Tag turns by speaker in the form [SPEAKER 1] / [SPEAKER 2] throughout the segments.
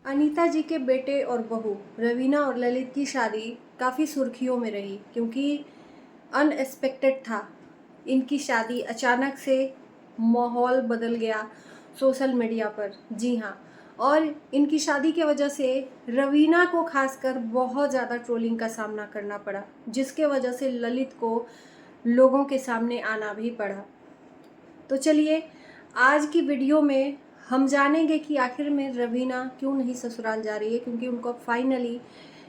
[SPEAKER 1] अनीता जी के बेटे और बहू रवीना और ललित की शादी काफ़ी सुर्खियों में रही क्योंकि अनएक्सपेक्टेड था। इनकी शादी अचानक से माहौल बदल गया सोशल मीडिया पर। जी हाँ, और इनकी शादी की वजह से रवीना को खासकर बहुत ज़्यादा ट्रोलिंग का सामना करना पड़ा, जिसके वजह से ललित को लोगों के सामने आना भी पड़ा। तो चलिए आज की वीडियो में हम जानेंगे कि आखिर में रवीना क्यों नहीं ससुराल जा रही है, क्योंकि उनको फाइनली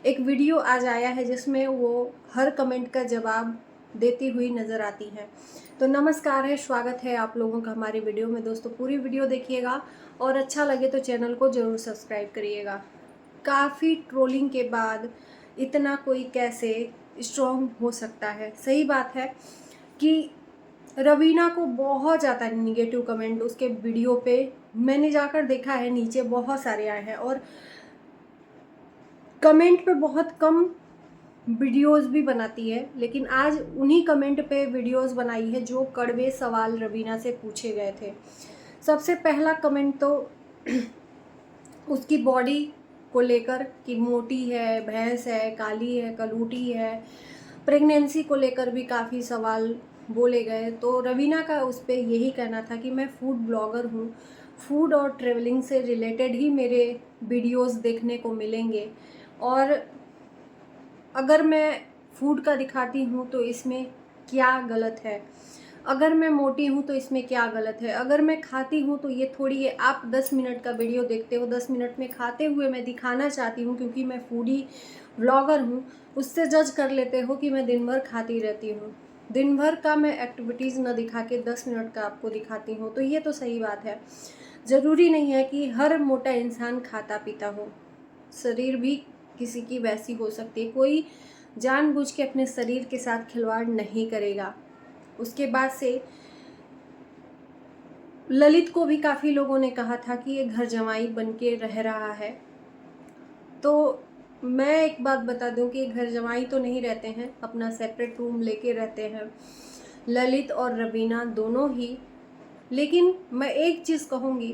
[SPEAKER 1] एक वीडियो आज आया है जिसमें वो हर कमेंट का जवाब देती हुई नज़र आती हैं। तो नमस्कार है, स्वागत है आप लोगों का हमारी वीडियो में। दोस्तों पूरी वीडियो देखिएगा और अच्छा लगे तो चैनल को ज़रूर सब्सक्राइब करिएगा। काफ़ी ट्रोलिंग के बाद इतना कोई कैसे स्ट्रॉन्ग हो सकता है। सही बात है कि रवीना को बहुत ज़्यादा निगेटिव कमेंट उसके वीडियो पे मैंने जाकर देखा है, नीचे बहुत सारे आए हैं और कमेंट पे बहुत कम वीडियोस भी बनाती है, लेकिन आज उन्हीं कमेंट पे वीडियोस बनाई है जो कड़वे सवाल रवीना से पूछे गए थे। सबसे पहला कमेंट तो उसकी बॉडी को लेकर कि मोटी है, भैंस है, काली है, कलूटी है। प्रेगनेंसी को लेकर भी काफ़ी सवाल बोले गए। तो रवीना का उस पर यही कहना था कि मैं फूड ब्लॉगर हूँ, फूड और ट्रेवलिंग से रिलेटेड ही मेरे वीडियोस देखने को मिलेंगे, और अगर मैं फूड का दिखाती हूँ तो इसमें क्या गलत है, अगर मैं मोटी हूँ तो इसमें क्या गलत है, अगर मैं खाती हूँ तो ये थोड़ी है। आप 10 मिनट का वीडियो देखते हो, 10 मिनट में खाते हुए मैं दिखाना चाहती हूँ क्योंकि मैं फूडी व्लॉगर हूँ, उससे जज कर लेते हो कि मैं दिन भर खाती रहती हूँ। दिन भर का मैं एक्टिविटीज़ न दिखा के 10 मिनट का आपको दिखाती हूँ, तो ये तो सही बात है। ज़रूरी नहीं है कि हर मोटा इंसान खाता पीता हो, शरीर भी किसी की वैसी हो सकती है। कोई जानबूझ के अपने शरीर के साथ खिलवाड़ नहीं करेगा। उसके बाद से ललित को भी काफ़ी लोगों ने कहा था कि ये घर जमाई बन के रह रहा है। तो मैं एक बात बता दूं कि घर जमाई तो नहीं रहते हैं, अपना सेपरेट रूम लेके रहते हैं ललित और रवीना दोनों ही। लेकिन मैं एक चीज़ कहूँगी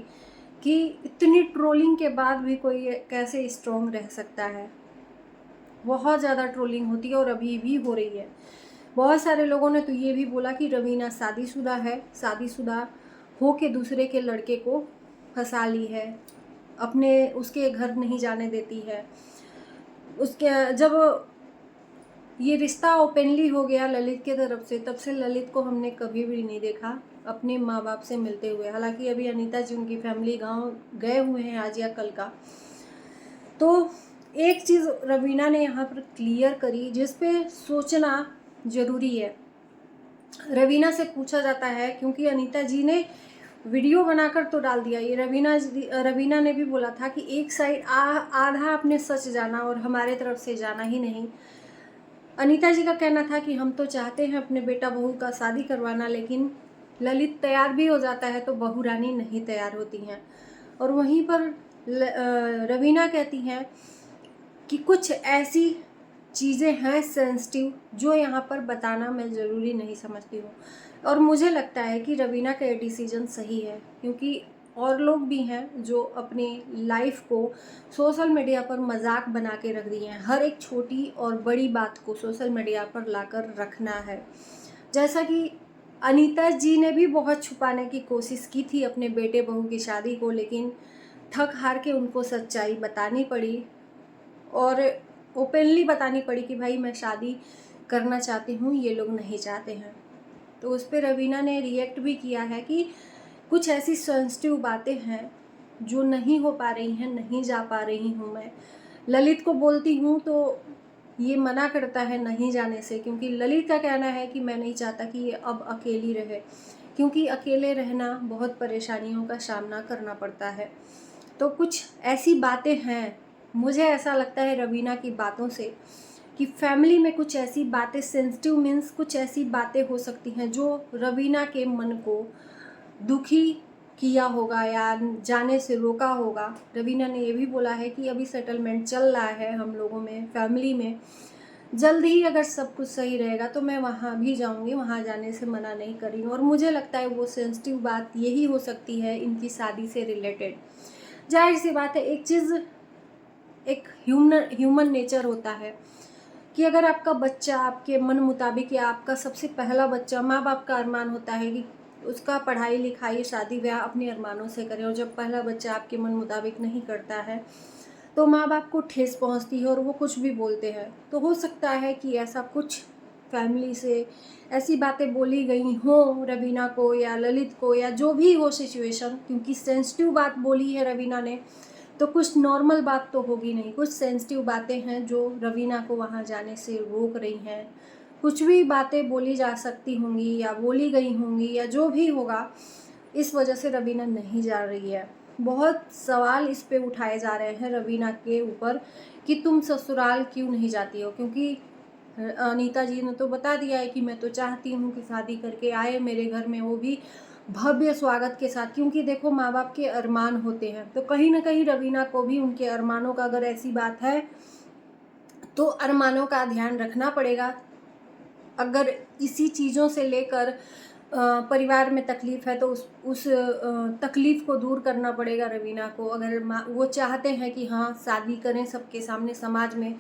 [SPEAKER 1] कि इतनी ट्रोलिंग के बाद भी कोई कैसे स्ट्रॉन्ग रह सकता है। बहुत ज़्यादा ट्रोलिंग होती है और अभी भी हो रही है। बहुत सारे लोगों ने तो ये भी बोला कि रवीना शादीशुदा है, शादीशुदा हो के दूसरे के लड़के को फंसा ली है, अपने उसके घर नहीं जाने देती है। उसके जब ये रिश्ता ओपनली हो गया ललित के तरफ से, तब से ललित को हमने कभी भी नहीं देखा अपने माँ बाप से मिलते हुए। हालांकि अभी अनीता जी उनकी फैमिली गांव गए हुए हैं आज या कल का। तो एक चीज़ रवीना ने यहाँ पर क्लियर करी जिस पे सोचना ज़रूरी है। रवीना से पूछा जाता है, क्योंकि अनीता जी ने वीडियो बनाकर तो डाल दिया, ये रवीना ने भी बोला था कि एक साइड आधा आपने सच जाना और हमारे तरफ से जाना ही नहीं। अनीता जी का कहना था कि हम तो चाहते हैं अपने बेटा बहू का शादी करवाना, लेकिन ललित तैयार भी हो जाता है तो बहू रानी नहीं तैयार होती हैं। और वहीं पर रवीना कहती हैं कि कुछ ऐसी चीज़ें हैं सेंसिटिव जो यहाँ पर बताना मैं ज़रूरी नहीं समझती हूँ। और मुझे लगता है कि रवीना का ये डिसीजन सही है, क्योंकि और लोग भी हैं जो अपनी लाइफ को सोशल मीडिया पर मजाक बना के रख दिए हैं। हर एक छोटी और बड़ी बात को सोशल मीडिया पर लाकर रखना है। जैसा कि अनीता जी ने भी बहुत छुपाने की कोशिश की थी अपने बेटे बहू की शादी को, लेकिन थक हार के उनको सच्चाई बतानी पड़ी और ओपनली बतानी पड़ी कि भाई मैं शादी करना चाहती हूँ, ये लोग नहीं चाहते हैं। तो उस पर रवीना ने रिएक्ट भी किया है कि कुछ ऐसी सेंसिटिव बातें हैं जो नहीं हो पा रही हैं, नहीं जा पा रही हूँ मैं। ललित को बोलती हूँ तो ये मना करता है नहीं जाने से, क्योंकि ललित का कहना है कि मैं नहीं चाहता कि ये अब अकेली रहे, क्योंकि अकेले रहना बहुत परेशानियों का सामना करना पड़ता है। तो कुछ ऐसी बातें हैं, मुझे ऐसा लगता है रवीना की बातों से कि फैमिली में कुछ ऐसी बातें सेंसिटिव मीन्स कुछ ऐसी बातें हो सकती हैं जो रवीना के मन को दुखी किया होगा या जाने से रोका होगा। रवीना ने ये भी बोला है कि अभी सेटलमेंट चल रहा है हम लोगों में, फैमिली में, जल्द ही अगर सब कुछ सही रहेगा तो मैं वहाँ भी जाऊँगी, वहाँ जाने से मना नहीं कर रही हूँ। और मुझे लगता है वो सेंसिटिव बात यही हो सकती है इनकी शादी से रिलेटेड। जाहिर सी बात है, एक चीज़ एक ह्यूमन नेचर होता है कि अगर आपका बच्चा आपके मन मुताबिक, या आपका सबसे पहला बच्चा, माँ बाप का अरमान होता है कि उसका पढ़ाई लिखाई शादी ब्याह अपने अरमानों से करें, और जब पहला बच्चा आपके मन मुताबिक नहीं करता है तो माँ बाप को ठेस पहुँचती है और वो कुछ भी बोलते हैं। तो हो सकता है कि ऐसा कुछ फैमिली से ऐसी बातें बोली गई हों रवीना को या ललित को, या जो भी हो सिचुएशन, क्योंकि सेंसिटिव बात बोली है रवीना ने, तो कुछ नॉर्मल बात तो होगी नहीं, कुछ सेंसिटिव बातें हैं जो रवीना को वहाँ जाने से रोक रही हैं। कुछ भी बातें बोली जा सकती होंगी या बोली गई होंगी या जो भी होगा, इस वजह से रवीना नहीं जा रही है। बहुत सवाल इस पे उठाए जा रहे हैं रवीना के ऊपर कि तुम ससुराल क्यों नहीं जाती हो, क्योंकि अनीता जी ने तो बता दिया है कि मैं तो चाहती हूँ कि शादी करके आए मेरे घर में, वो भी भव्य स्वागत के साथ, क्योंकि देखो माँ बाप के अरमान होते हैं, तो कहीं ना कहीं रवीना को भी उनके अरमानों का, अगर ऐसी बात है तो अरमानों का ध्यान रखना पड़ेगा। अगर इसी चीज़ों से लेकर परिवार में तकलीफ़ है तो उस तकलीफ़ को दूर करना पड़ेगा रवीना को। अगर वो चाहते हैं कि हाँ शादी करें सबके सामने समाज में,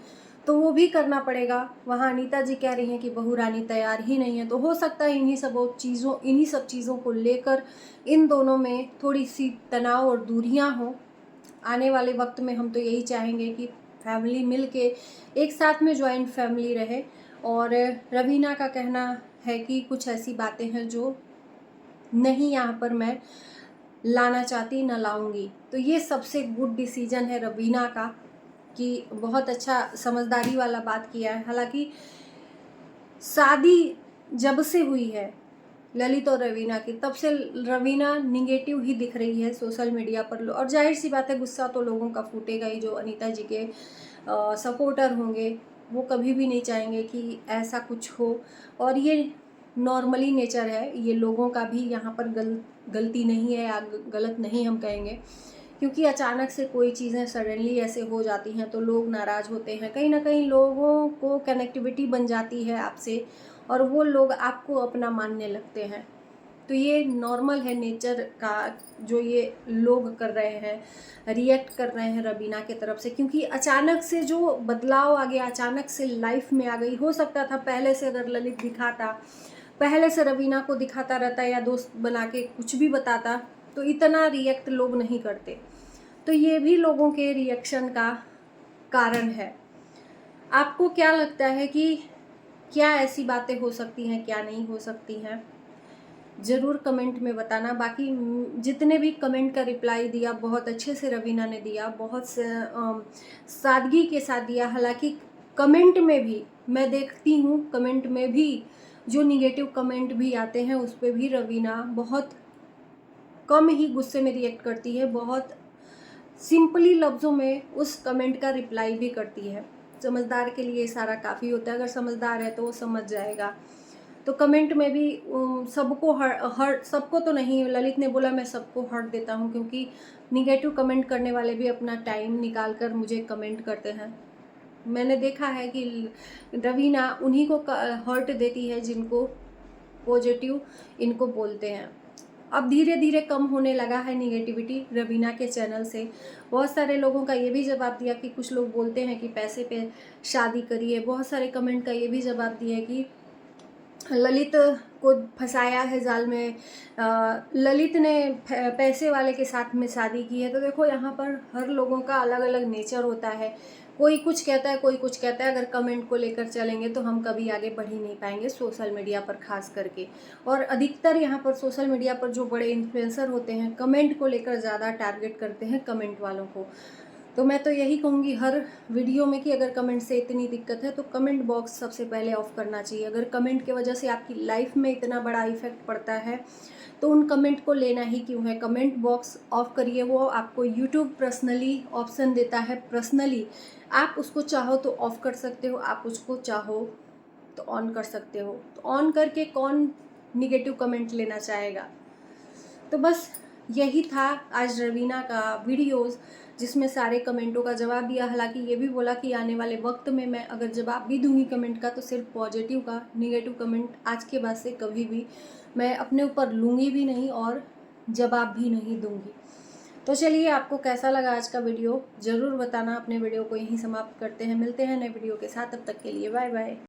[SPEAKER 1] तो वो भी करना पड़ेगा। वहाँ अनीता जी कह रही हैं कि बहू रानी तैयार ही नहीं है, तो हो सकता है इन्हीं सब चीज़ों को लेकर इन दोनों में थोड़ी सी तनाव और दूरियां हों। आने वाले वक्त में हम तो यही चाहेंगे कि फैमिली मिल के एक साथ में जॉइंट फैमिली रहे। और रवीना का कहना है कि कुछ ऐसी बातें हैं जो नहीं यहाँ पर मैं लाना चाहती, न लाऊंगी। तो ये सबसे गुड डिसीजन है रवीना का कि बहुत अच्छा समझदारी वाला बात किया है। हालांकि शादी जब से हुई है ललित और रवीना की, तब से रवीना निगेटिव ही दिख रही है सोशल मीडिया पर, और जाहिर सी बात है गुस्सा तो लोगों का फूटेगा ही। जो अनीता जी के सपोर्टर होंगे वो कभी भी नहीं चाहेंगे कि ऐसा कुछ हो, और ये नॉर्मली नेचर है, ये लोगों का भी यहाँ पर गलती नहीं है, या गलत नहीं हम कहेंगे, क्योंकि अचानक से कोई चीज़ें सडनली ऐसे हो जाती हैं तो लोग नाराज़ होते हैं। कहीं ना कहीं लोगों को कनेक्टिविटी बन जाती है आपसे, और वो लोग आपको अपना मानने लगते हैं। तो ये नॉर्मल है नेचर का, जो ये लोग कर रहे हैं, रिएक्ट कर रहे हैं रवीना के तरफ से, क्योंकि अचानक से जो बदलाव आ गया, अचानक से लाइफ में आ गई। हो सकता था पहले से अगर ललित दिखाता, पहले से रवीना को दिखाता रहता या दोस्त बना के कुछ भी बताता, तो इतना रिएक्ट लोग नहीं करते। तो ये भी लोगों के रिएक्शन का कारण है। आपको क्या लगता है कि क्या ऐसी बातें हो सकती हैं, क्या नहीं हो सकती हैं, ज़रूर कमेंट में बताना। बाकी जितने भी कमेंट का रिप्लाई दिया बहुत अच्छे से रवीना ने दिया, बहुत सादगी के साथ दिया। हालांकि कमेंट में भी मैं देखती हूँ, कमेंट में भी जो निगेटिव कमेंट भी आते हैं उस पर भी रवीना बहुत कम ही गुस्से में रिएक्ट करती है, बहुत सिंपली लफ्ज़ों में उस कमेंट का रिप्लाई भी करती है। समझदार के लिए इशारा काफ़ी होता है, अगर समझदार है तो वो समझ जाएगा। तो कमेंट में भी सबको हर्ट, सबको तो नहीं, ललित ने बोला मैं सबको हर्ट देता हूँ, क्योंकि निगेटिव कमेंट करने वाले भी अपना टाइम निकाल कर मुझे कमेंट करते हैं। मैंने देखा है कि रवीना उन्हीं को हर्ट देती है जिनको पॉजिटिव इनको बोलते हैं। अब धीरे धीरे कम होने लगा है निगेटिविटी रवीना के चैनल से। बहुत सारे लोगों का ये भी जवाब दिया कि कुछ लोग बोलते हैं कि पैसे पे शादी करिए। बहुत सारे कमेंट का ये भी जवाब दिया कि ललित को फंसाया है जाल में, ललित ने पैसे वाले के साथ में शादी की है। तो देखो यहाँ पर हर लोगों का अलग अलग नेचर होता है, कोई कुछ कहता है कोई कुछ कहता है। अगर कमेंट को लेकर चलेंगे तो हम कभी आगे बढ़ ही नहीं पाएंगे सोशल मीडिया पर खास करके। और अधिकतर यहाँ पर सोशल मीडिया पर जो बड़े इन्फ्लुएंसर होते हैं कमेंट को लेकर ज़्यादा टारगेट करते हैं कमेंट वालों को। तो मैं तो यही कहूँगी हर वीडियो में कि अगर कमेंट से इतनी दिक्कत है तो कमेंट बॉक्स सबसे पहले ऑफ़ करना चाहिए। अगर कमेंट की वजह से आपकी लाइफ में इतना बड़ा इफेक्ट पड़ता है तो उन कमेंट को लेना ही क्यों है। कमेंट बॉक्स ऑफ़ करिए, वो आपको यूट्यूब पर्सनली ऑप्शन देता है, पर्सनली आप उसको चाहो तो ऑफ़ कर सकते हो, आप उसको चाहो तो ऑन कर सकते हो। तो ऑन करके कौन निगेटिव कमेंट लेना चाहेगा। तो बस यही था आज रवीना का वीडियोज़, जिसमें सारे कमेंटों का जवाब दिया। हालांकि ये भी बोला कि आने वाले वक्त में मैं अगर जवाब भी दूंगी कमेंट का तो सिर्फ पॉजिटिव का, निगेटिव कमेंट आज के बाद से कभी भी मैं अपने ऊपर लूँगी भी नहीं और जवाब भी नहीं दूंगी। तो चलिए, आपको कैसा लगा आज का वीडियो ज़रूर बताना। अपने वीडियो को यहीं समाप्त करते हैं, मिलते हैं नए वीडियो के साथ, तब तक के लिए बाय बाय।